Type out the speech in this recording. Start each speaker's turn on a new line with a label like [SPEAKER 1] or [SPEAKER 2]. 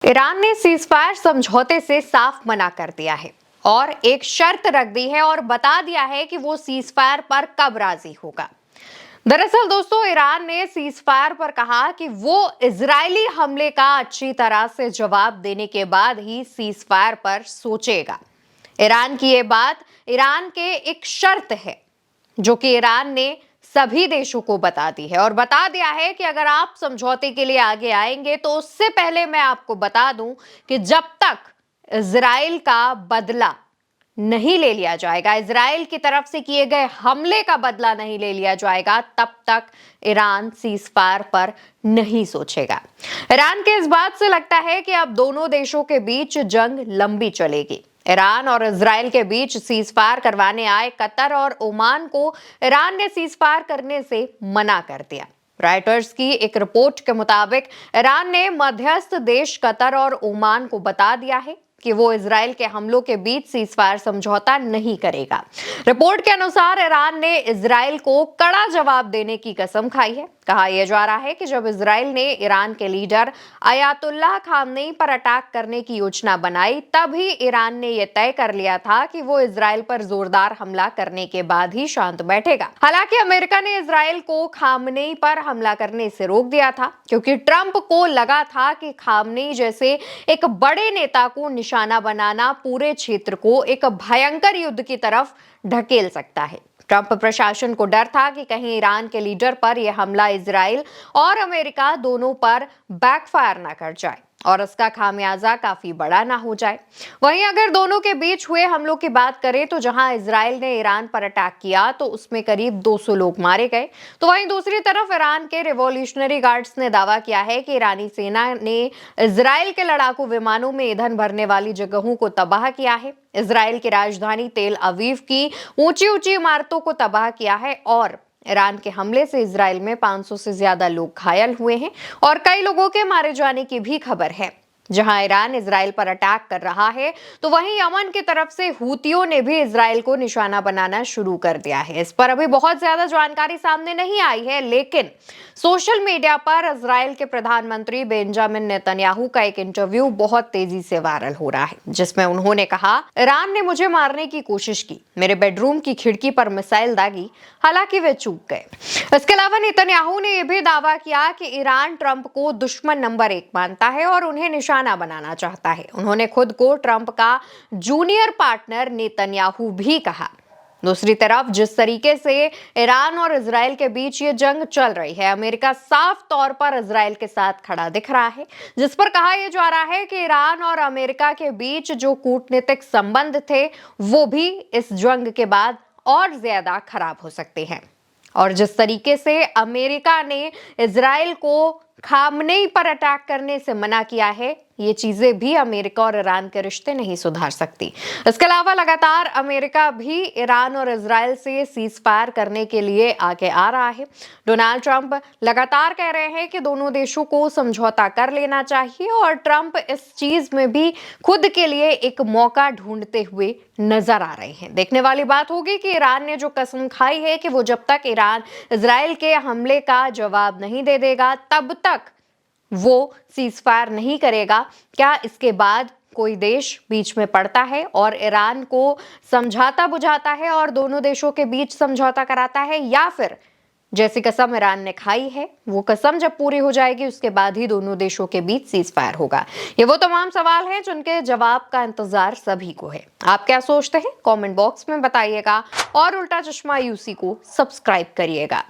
[SPEAKER 1] Iran ने ceasefire समझौते से साफ मना कर दिया है और एक शर्त रख दी है और बता दिया है कि वो सीजफायर पर कब राजी होगा। दरअसल दोस्तों, ईरान ने सीजफायर पर कहा कि वो इजरायली हमले का अच्छी तरह से जवाब देने के बाद ही सीजफायर पर सोचेगा। ईरान की ये बात ईरान के एक शर्त है जो कि ईरान ने सभी देशों को बता दी है और बता दिया है कि अगर आप समझौते के लिए आगे आएंगे तो उससे पहले मैं आपको बता दूं कि जब तक इजराइल का बदला नहीं ले लिया जाएगा, इजराइल की तरफ से किए गए हमले का बदला नहीं ले लिया जाएगा, तब तक ईरान सीजफायर पर नहीं सोचेगा। ईरान के इस बात से लगता है कि अब दोनों देशों के बीच जंग लंबी चलेगी। ईरान और इजराइल के बीच सीजफायर करवाने आए कतर और ओमान को ईरान ने सीजफायर करने से मना कर दिया। रॉयटर्स की एक रिपोर्ट के मुताबिक ईरान ने मध्यस्थ देश कतर और ओमान को बता दिया है कि वो इजराइल के हमलों के बीच सीजफायर समझौता नहीं करेगा। रिपोर्ट के अनुसार ईरान ने इजराइल को कड़ा जवाब देने की कसम खाई है। कहा यह जा रहा है कि जब इजराइल ने ईरान के लीडर अयातुल्लाह खामनेई पर अटैक करने की योजना बनाई, तभी ईरान ने यह तय कर लिया था कि वो इजराइल पर जोरदार हमला करने के बाद ही शांत बैठेगा। हालांकि अमेरिका ने इजराइल को खामनेई पर हमला करने से रोक दिया था, क्योंकि ट्रंप को लगा था कि खामनेई जैसे एक बड़े नेता को निशाना बनाना पूरे क्षेत्र को एक भयंकर युद्ध की तरफ ढकेल सकता है। ट्रंप प्रशासन को डर था कि कहीं ईरान के लीडर पर यह हमला इजराइल और अमेरिका दोनों पर बैकफायर ना कर जाए और उसका खामियाजा काफी बड़ा ना हो जाए। वहीं अगर दोनों के बीच हुए हमलों की बात करें तो जहां इजराइल ने ईरान पर अटैक किया तो उसमें करीब 200 लोग मारे गए, तो वहीं दूसरी तरफ ईरान के रिवॉल्यूशनरी गार्ड्स ने दावा किया है कि ईरानी सेना ने इजराइल के लड़ाकू विमानों में ईंधन भरने वाली जगहों को तबाह किया है, इजराइल की राजधानी तेल अवीव की ऊंची ऊंची इमारतों को तबाह किया है और ईरान के हमले से इजराइल में 500 से ज्यादा लोग घायल हुए हैं और कई लोगों के मारे जाने की भी खबर है। जहां ईरान इजराइल पर अटैक कर रहा है तो वहीं यमन की तरफ से हूतियों ने भी इजराइल को निशाना बनाना शुरू कर दिया है। इस पर अभी बहुत ज्यादा जानकारी सामने नहीं आई है, लेकिन सोशल मीडिया पर इजराइल के प्रधानमंत्री बेंजामिन नेतन्याहू का एक इंटरव्यू बहुत तेजी से वायरल हो रहा है, जिसमें उन्होंने कहा, ईरान ने मुझे मारने की कोशिश की, मेरे बेडरूम की खिड़की पर मिसाइल दागी, हालांकि वे चूक गए। इसके अलावा नेतन्याहू ने यह भी दावा किया कि ईरान ट्रंप को दुश्मन नंबर 1 मानता है और उन्हें निशाना बनाना चाहता है। उन्होंने खुद को ट्रंप का जूनियर पार्टनर नेतन्याहू भी कहा। दूसरी तरफ जिस तरीके से ईरान और इजराइल के बीच ये जंग चल रही है, अमेरिका साफ तौर पर इजराइल के साथ खड़ा दिख रहा है, जिस पर कहा यह जा रहा है कि ईरान और अमेरिका के बीच जो कूटनीतिक संबंध थे वो भी इस जंग के बाद और ज्यादा खराब हो सकते हैं। और जिस तरीके से अमेरिका ने इजराइल को खामनेई पर अटैक करने से मना किया है, ये चीजें भी अमेरिका और ईरान के रिश्ते नहीं सुधार सकती। इसके अलावा लगातार अमेरिका भी ईरान और इजराइल से सीजफायर करने के लिए आगे आ रहा है। डोनाल्ड ट्रंप लगातार कह रहे हैं कि दोनों देशों को समझौता कर लेना चाहिए और ट्रंप इस चीज में भी खुद के लिए एक मौका ढूंढते हुए नजर आ रहे हैं। देखने वाली बात होगी कि ईरान ने जो कसम खाई है कि वो जब तक ईरान इजराइल के हमले का जवाब नहीं दे देगा तब तक वो सीजफायर नहीं करेगा, क्या इसके बाद कोई देश बीच में पड़ता है और ईरान को समझाता बुझाता है और दोनों देशों के बीच समझौता कराता है, या फिर जैसी कसम ईरान ने खाई है वो कसम जब पूरी हो जाएगी उसके बाद ही दोनों देशों के बीच सीजफायर होगा। ये वो तमाम सवाल हैं जिनके जवाब का इंतजार सभी को है। आप क्या सोचते हैं? कमेंट बॉक्स में बताइएगा और उल्टा चश्मा यूसी को सब्सक्राइब करिएगा।